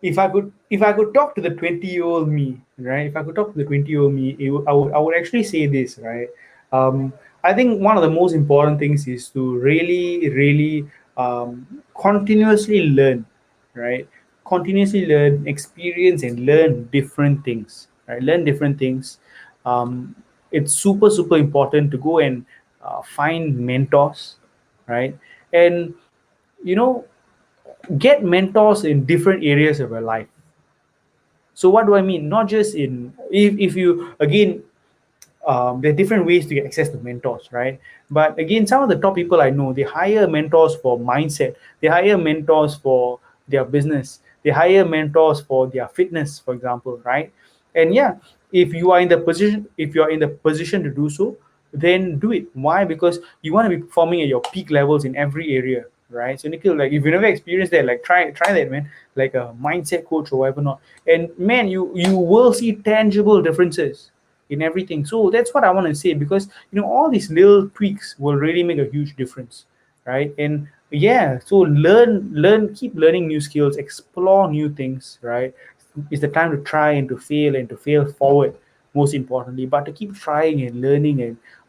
If I could talk to the 20-year-old me, right? If I could talk to the 20-year-old me, I would actually say this, right? Um, I think one of the most important things is to really, really continuously learn, right? Continuously learn, experience, and learn different things, right? Learn different things. Um, it's super, super important to go and find mentors, right? And you know, get mentors in different areas of your life. So what do I mean? Not just in if you again, there are different ways to get access to mentors, right? But again, some of the top people I know, they hire mentors for mindset, they hire mentors for their business, they hire mentors for their fitness, for example, right? And yeah, if you are in the position to do so, then do it. Why? Because you want to be performing at your peak levels in every area, right? So Nikhil, like if you never experienced that, like try that, man. Like a mindset coach or whatever not, and man, you will see tangible differences in everything. So that's what I want to say, because all these little tweaks will really make a huge difference, right? And yeah, so learn, keep learning new skills, explore new things, right? It's the time to try and to fail forward, most importantly, but to keep trying and learning,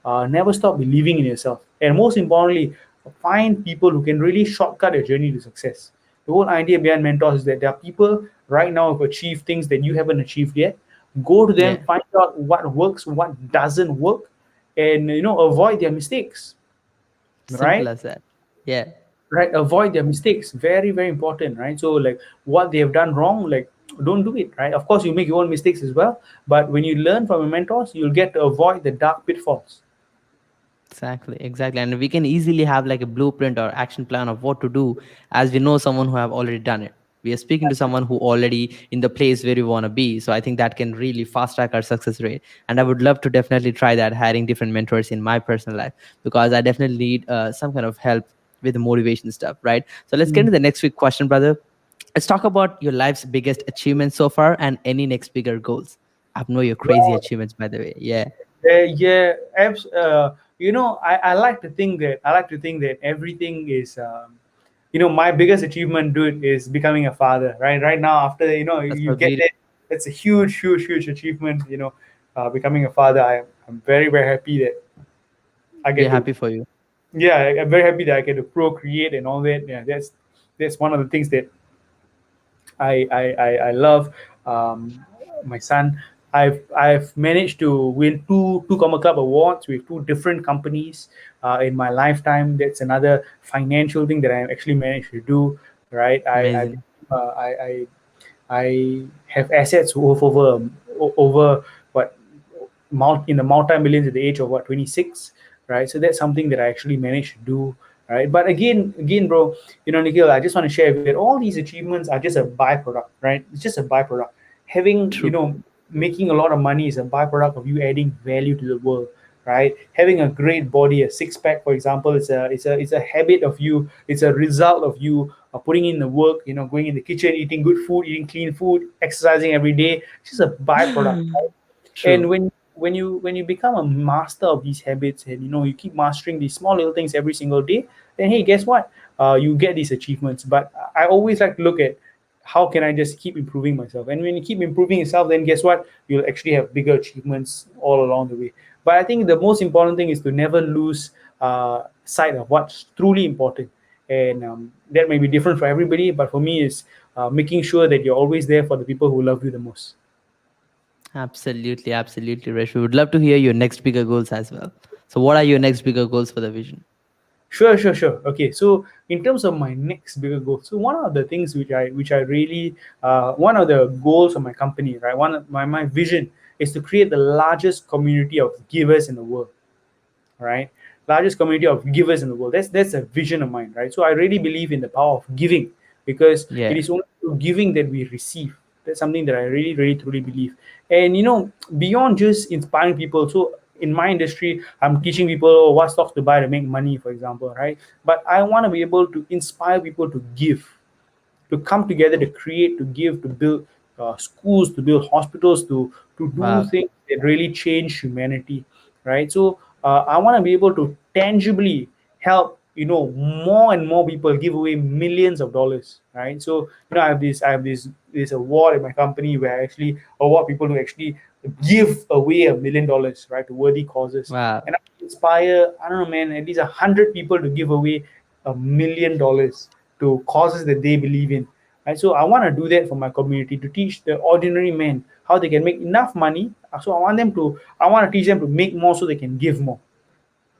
and never stop believing in yourself. And most importantly, find people who can really shortcut your journey to success. The whole idea behind mentors is that there are people right now who've achieved things that you haven't achieved yet. Go to them, Yeah, find out what works, what doesn't work, and avoid their mistakes, simple right? as that. Yeah. Right, avoid their mistakes. Very, very important, right? So like what they have done wrong, like don't do it, right? Of course you make your own mistakes as well, but when you learn from your mentors, you'll get to avoid the dark pitfalls. Exactly, exactly. And we can easily have like a blueprint or action plan of what to do, as we know someone who have already done it. We are speaking to someone who already in the place where we want to be. So I think that can really fast track our success rate. And I would love to definitely try that, hiring different mentors in my personal life, because I definitely need some kind of help with the motivation stuff, right? So let's get Mm. to the next week question, brother. Let's talk about your life's biggest achievements so far and any next bigger goals. I know your crazy Wow. achievements, by the way. Yeah, Yeah, I like to think that everything is, my biggest achievement, dude, is becoming a father. Right now, after that's you so get beautiful. that, it's a huge, huge, huge achievement. Becoming a father, I'm very, very happy that I We are get to. happy for you. Yeah, I'm very happy that I get to procreate and all that. Yeah, that's one of the things that I love. My son. I've managed to win two Comma Club awards with two different companies in my lifetime. That's another financial thing that I actually managed to do. Right, Amazing. I have assets worth over what in the multi millions at the age of what 26, right? So that's something that I actually managed to do, right? But again, bro, Nikhil, I just want to share with you that all these achievements are just a byproduct, right? It's just a byproduct. Having True. making a lot of money is a byproduct of you adding value to the world, right? Having a great body, a six pack, for example, it's a habit of you. It's a result of you putting in the work, going in the kitchen, eating good food, eating clean food, exercising every day. It's just a byproduct. And True. when you become a master of these habits, and you keep mastering these small little things every single day, then hey, guess what, you get these achievements. But I always like to look at how can I just keep improving myself. And when you keep improving yourself, then guess what, you'll actually have bigger achievements all along the way. But I think the most important thing is to never lose sight of what's truly important. And that may be different for everybody, but for me is making sure that you're always there for the people who love you the most. Absolutely, absolutely, Resh. We would love to hear your next bigger goals as well. So, what are your next bigger goals for the vision? Sure. Okay, so in terms of my next bigger goal, so one of the things which I really one of the goals of my company, right? One of my vision is to create the largest community of givers in the world, right? Largest community of givers in the world. That's a vision of mine, right? So I really believe in the power of giving, because it Yeah, is only through giving that we receive. That's something that I really, really, truly believe. And beyond just inspiring people, so in my industry, I'm teaching people what stocks to buy to make money, for example, right? But I want to be able to inspire people to give, to come together, to create, to give, to build schools, to build hospitals, to do wow, things that really change humanity, right? So I want to be able to tangibly help more and more people, give away millions of dollars, right? So I have this award in my company where I actually award people to actually give away $1 million, right, to worthy causes. wow. And I inspire, I don't know, man, at least 100 people to give away $1 million to causes that they believe in. Right? So I want to do that for my community, to teach the ordinary man how they can make enough money. So I want to teach them to make more so they can give more.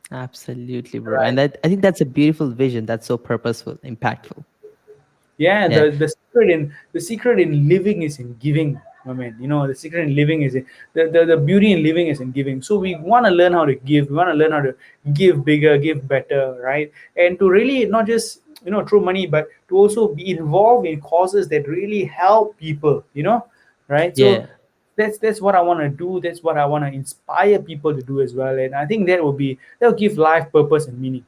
Absolutely, bro. And Right. that I think that's a beautiful vision. That's so purposeful, impactful. Yeah, Yeah, the secret in living is in giving, my man. The secret in living is in the beauty in living is in giving. So we want to learn how to give. We want to learn how to give bigger, give better, right? And to really not just throw money, but to also be involved in causes that really help people. Right? So yeah, that's what I want to do. That's what I want to inspire people to do as well. And I think that will give life purpose and meaning.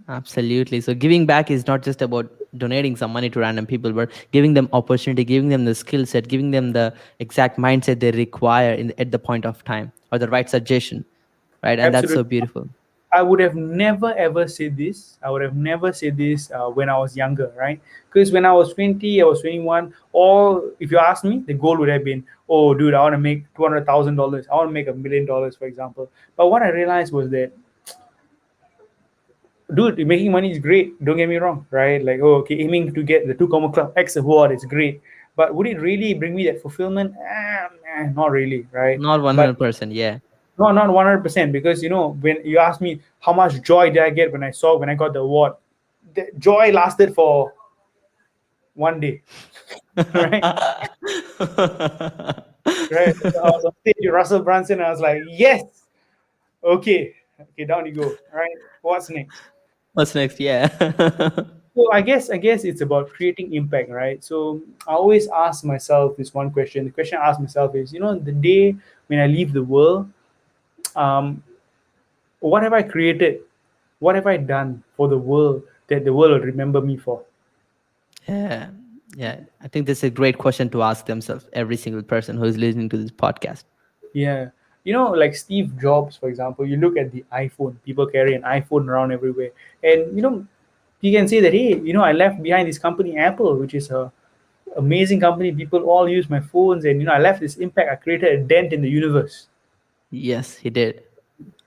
absolutely. So giving back is not just about donating some money to random people, but giving them opportunity, giving them the skill set, giving them the exact mindset they require at the point of time, or the right suggestion, right? And that's so Absolutely. beautiful. I would have never ever said this. I would have never said this when I was younger, right? Because when I was 20, I was 21. Or if you ask me, the goal would have been, oh, dude, I want to make $200,000. I want to make $1 million, for example. But what I realized was that, dude, making money is great. Don't get me wrong, right? Like, oh, okay, aiming to get the two comma club X award is great. But would it really bring me that fulfillment? Not really, right? Not But 100%. Yeah. no, not 100%, because when you ask me how much joy did I get when I got the award, the joy lasted for one day, right? Right. So I was on stage with Russell Brunson, and I was like, yes, okay, down you go. Right. What's next? What's next? Yeah. So I guess it's about creating impact, right? So I always ask myself this one question. The question I ask myself is, the day when I leave the world, um, what have I created? What have I done for the world that the world will remember me for? Yeah. Yeah. I think this is a great question to ask themselves, every single person who is listening to this podcast. Yeah. Like Steve Jobs, for example, you look at the iPhone, people carry an iPhone around everywhere. And, you can say that, hey, I left behind this company, Apple, which is a amazing company. People all use my phones, and, I left this impact. I created a dent in the universe. Yes, he did.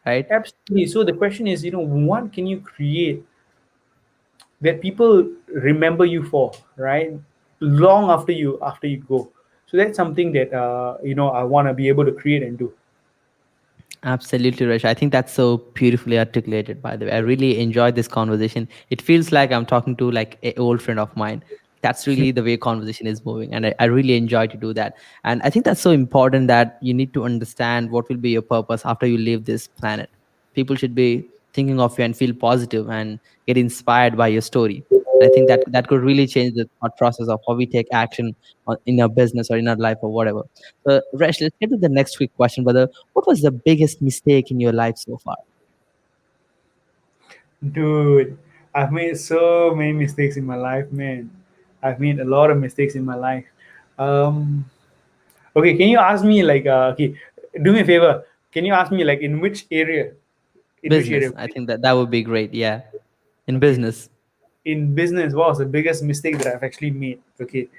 Right? Absolutely. So the question is, what can you create that people remember you for, right? Long after you go. So that's something that I want to be able to create and do. Absolutely, Rash. I think that's so beautifully articulated, by the way. I really enjoyed this conversation. It feels like I'm talking to like an old friend of mine. That's really the way conversation is moving. And I really enjoy to do that. And I think that's so important that you need to understand what will be your purpose after you leave this planet. People should be thinking of you and feel positive and get inspired by your story. And I think that that could really change the thought process of how we take action in our business or in our life or whatever. So, Rash, let's get to the next quick question, brother. What was the biggest mistake in your life so far? Dude, I've made so many mistakes in my life, man. I've made a lot of mistakes in my life. Um, okay, can you ask me like, okay, do me a favor. Can you ask me like in which area? In which area? Business. I think that that would be great. Yeah. In Okay, business. in business, what was the biggest mistake that I've actually made? Okay,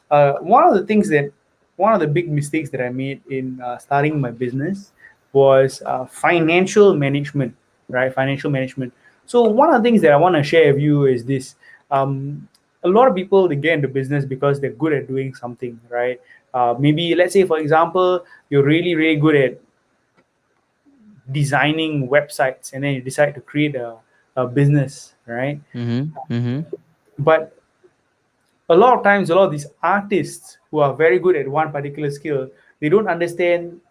one of the things that one of the big mistakes that I made in starting my business was financial management, right? Financial management. So one of the things that I want to share with you is this. Um, a lot of people, they get into business because they're good at doing something, right? Maybe let's say, for example, you're really really good at designing websites, and then you decide to create a business, right? Mm-hmm. Mm-hmm. But a lot of times, a lot of these artists who are very good at one particular skill, they don't understand,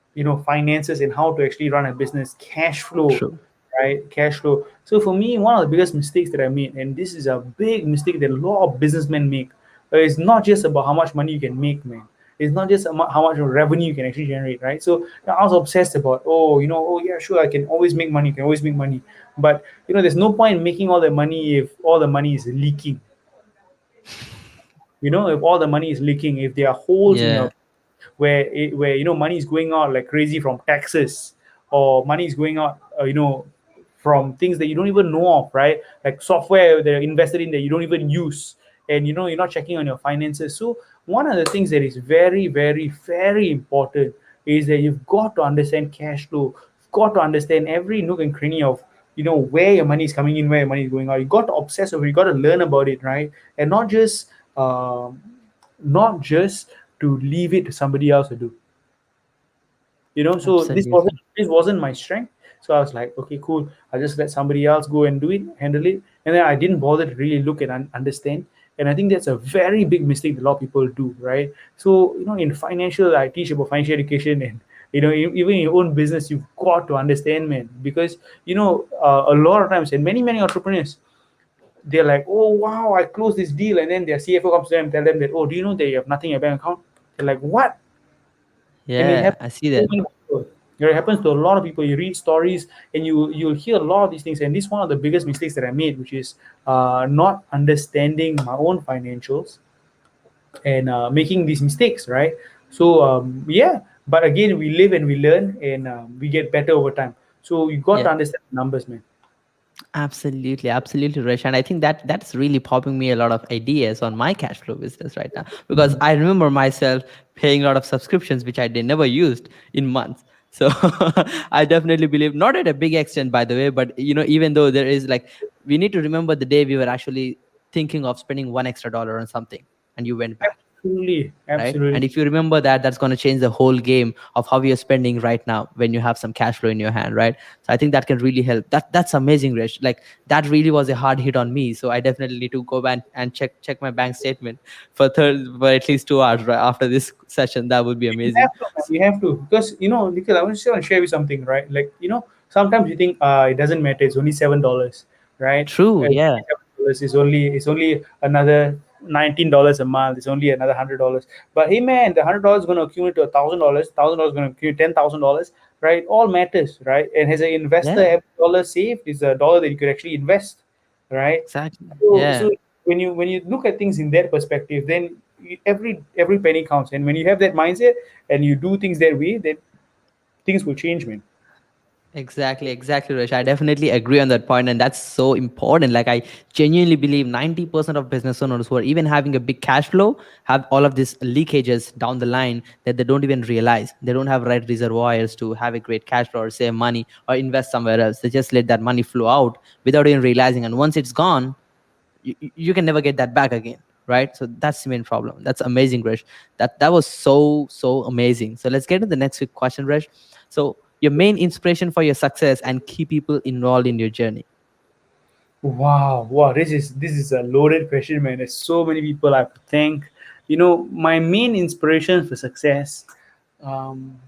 finances and how to actually run a business, cash flow, True. right? Cash flow. So for me, one of the biggest mistakes that I made, and this is a big mistake that a lot of businessmen make, is not just about how much money you can make, man. It's not just how much revenue you can actually generate, right? So I was obsessed about, oh yeah, sure, I can always make money, can always make money, but there's no point in making all the money if all the money is leaking. If all the money is leaking, if there are holes in Yeah. your where money is going out like crazy from taxes, or money is going out from things that you don't even know of, right? Like software they're invested in that you don't even use, and you're not checking on your finances. So one of the things that is very very very important is that you've got to understand cash flow. You've got to understand every nook and cranny of where your money is coming in, where your money is going out. You got to obsess over it, you got to learn about it, right? And um, not just to leave it to somebody else to do. So this wasn't Absolutely. this wasn't my strength. So I was like, okay, cool, I'll just let somebody else go and do it, handle it. And then I didn't bother to really look and understand. And I think that's a very big mistake that a lot of people do, right? So in financial, I teach about financial education, and even in your own business, you've got to understand, man. Because a lot of times, and many many entrepreneurs, they're like, oh wow, I closed this deal, and then their CFO comes to them and tell them that, oh, do you know that you have nothing in your bank account? They're like, what? And it Yeah. happens I see to so that. many people. It happens to a lot of people. You read stories, and you'll hear a lot of these things. And this is one of the biggest mistakes that I made, which is not understanding my own financials, and making these mistakes, right? So yeah, but again, we live and we learn, and we get better over time. So you got Yeah. to understand the numbers, man. Absolutely, absolutely, Rash. And I think that that's really popping me a lot of ideas on my cash flow business right now, because I remember myself paying a lot of subscriptions which I did never used in months. So I definitely believe, not at a big extent, by the way, but even though there is like, we need to remember the day we were actually thinking of spending one extra dollar on something, and you went back, Absolutely, right? absolutely. And if you remember that, that's going to change the whole game of how you're spending right now when you have some cash flow in your hand, right? So I think that can really help. That's amazing, Rich. Like, that really was a hard hit on me, so I definitely need to go back and check my bank statement for at least 2 hours right after this session. That would be You amazing. have to, man. You have to, because Nikhil, I just want to share with something, right? Like, sometimes you think it doesn't matter. It's only $7, right? True. Yeah. $7 is only another $19 a month. It's only another $100. But hey, man, the $100 is going to accumulate to $1,000. $1,000 is going to accumulate $10,000, right? All matters, right? And as an investor, Yeah. every dollar saved is a dollar that you could actually invest, right? Exactly. So Yeah. when you look at things in that perspective, then every penny counts. And when you have that mindset and you do things that way, then things will change, man. Exactly, exactly, Rish. I definitely agree on that point, and that's so important. Like, I genuinely believe 90% of business owners who are even having a big cash flow have all of these leakages down the line that they don't even realize. They don't have right reservoirs to have a great cash flow or save money or invest somewhere else. They just let that money flow out without even realizing. And once it's gone, you can never get that back again. right? So that's the main problem. That's amazing, Resh. That was so amazing. So let's get to the next quick question, Resh. So your main inspiration for your success and key people involved in your journey. Wow, wow, this is a loaded question, man. There's so many people I have to thank. My main inspiration for success. Um,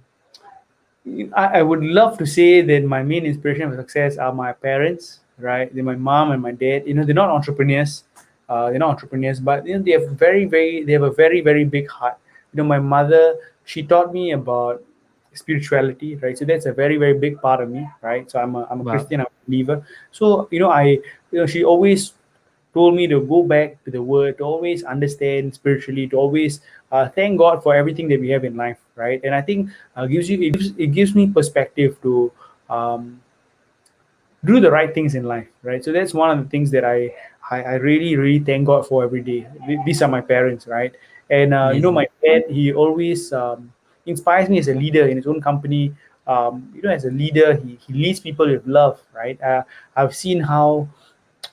I would love to say that my main inspiration for success are my parents, right? They're my mom and my dad. They're not entrepreneurs. They're not entrepreneurs, but they have a very, very big heart. My mother, she taught me about spirituality, right? So that's a very, very big part of me, right? So I'm a Wow, Christian, I'm a believer. So she always told me to go back to the word, to always understand spiritually, to always thank God for everything that we have in life, right? And I think it gives me perspective to um, do the right things in life, right? So that's one of the things that I really, really thank God for every day. These are my parents, right? And amazing. my dad, he always inspires me as a leader in his own company. As a leader, he leads people with love, right? I've seen how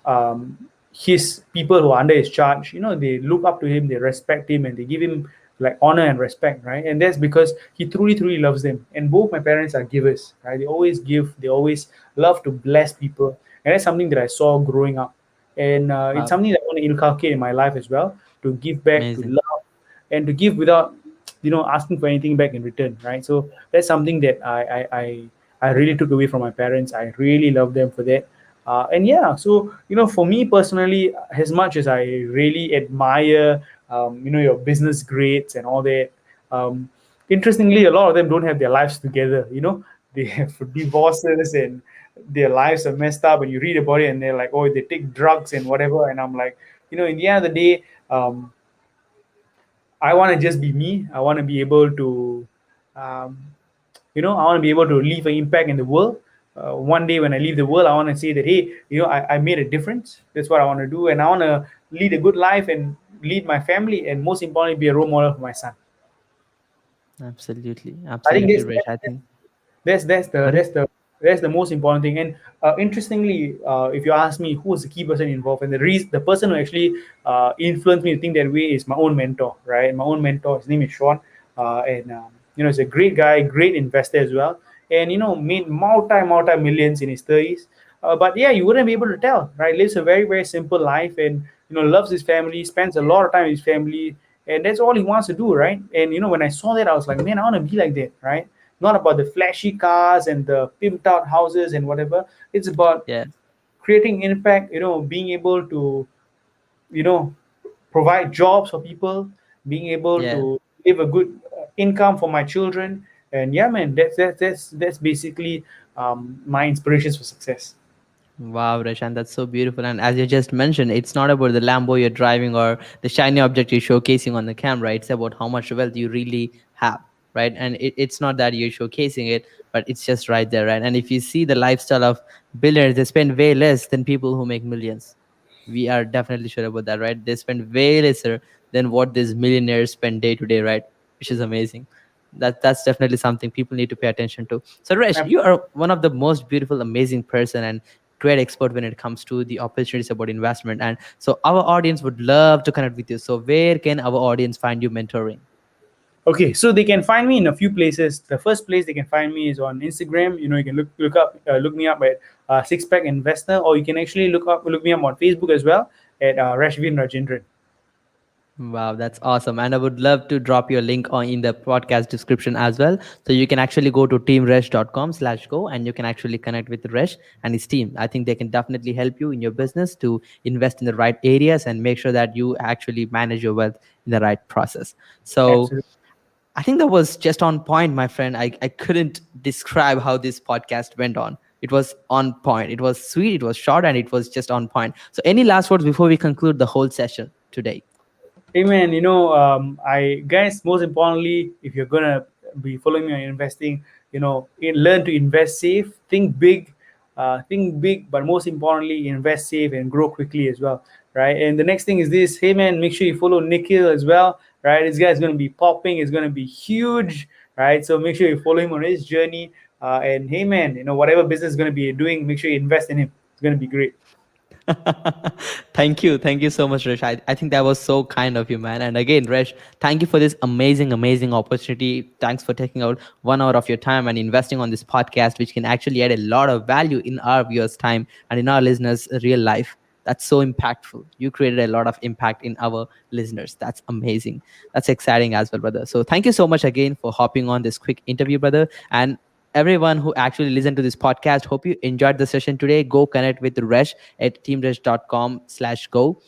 um, his people who are under his charge, they look up to him, they respect him, and they give him like honor and respect, right? And that's because he truly, truly loves them. And both my parents are givers, right? They always give, they always love to bless people, and that's something that I saw growing up, and it's Wow, something that I want to inculcate in my life as well, to give back, to amazing. love, and to give without asking for anything back in return, right? So that's something that I really took away from my parents. I really love them for that. And yeah, so for me personally, as much as I really admire your business grades and all that, um, interestingly, a lot of them don't have their lives together. They have divorces, and their lives are messed up, and you read about it and they're like, oh, they take drugs and whatever, and I'm like, in the end of the day, um, I want to just be me. I want to be able to, um, I want to be able to leave an impact in the world. One day when I leave the world, I want to say that, hey, I made a difference. That's what I want to do. And I want to lead a good life and lead my family. And most importantly, be a role model for my son. Absolutely, I think absolutely, Resh. I think. that's the Sorry. that's the that's the most important thing. And interestingly, if you ask me who was the key person involved, and the person who actually influenced me to think that way is my own mentor, right? My own mentor, his name is Sean, and he's a great guy, great investor as well, and made multi millions in his 30s. But yeah, you wouldn't be able to tell, right? Lives a very, very simple life, and loves his family, spends a lot of time with his family, and that's all he wants to do, right? And when I saw that, I was like, man, I want to be like that, right? Not about the flashy cars and the pimped out houses and whatever. It's about Yeah, creating impact, being able to, you know, provide jobs for people, being able yeah. to give a good income for my children. And yeah, man, that's basically my inspirations for success. Wow, Rashan, that's so beautiful. And as you just mentioned, it's not about the Lambo you're driving or the shiny object you're showcasing on the camera. It's about how much wealth you really have, right? And it's not that you're showcasing it, but it's just right there, right? And if you see the lifestyle of billionaires, they spend way less than people who make millions. We are definitely sure about that, right? They spend way lesser than what these millionaires spend day to day, right? Which is amazing. That's definitely something people need to pay attention to. So Resh, you are one of the most beautiful, amazing person and great expert when it comes to the opportunities about investment. And so our audience would love to connect with you. So where can our audience find you mentoring? Okay, so they can find me in a few places. The first place they can find me is on Instagram. You can look me up at Six Pack Investor, or you can actually look me up on Facebook as well at Rashvin Rajendran. Wow, that's awesome. And I would love to drop your link on in the podcast description as well. So you can actually go to teamresh.com/go and you can actually connect with Resh and his team. I think they can definitely help you in your business to invest in the right areas and make sure that you actually manage your wealth in the right process. So Absolutely. I think that was just on point, my friend. I couldn't describe how this podcast went on. It was on point. It was sweet, it was short, and it was just on point. So any last words before we conclude the whole session today? Hey man, I guys, most importantly, if you're gonna be following me on investing, learn to invest safe, think big, but most importantly, invest safe and grow quickly as well, right? And the next thing is this. Hey man, make sure you follow Nikhil as well, right? This guy's gonna be popping. It's gonna be huge, right? So make sure you follow him on his journey. And hey man, whatever business is gonna be doing, make sure you invest in him. It's gonna be great. Thank you so much, Resh. I think that was so kind of you, man. And again, Resh, thank you for this amazing opportunity. Thanks for taking out 1 hour of your time and investing on this podcast, which can actually add a lot of value in our viewers' time and in our listeners' real life. That's so impactful. You created a lot of impact in our listeners. That's amazing. That's exciting as well, brother. So thank you so much again for hopping on this quick interview, brother. And everyone who actually listened to this podcast, hope you enjoyed the session today. Go connect with Resh at teamresh.com/go.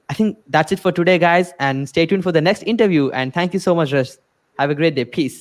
I think that's it for today, guys. And stay tuned for the next interview. And thank you so much, Resh. Have a great day. Peace.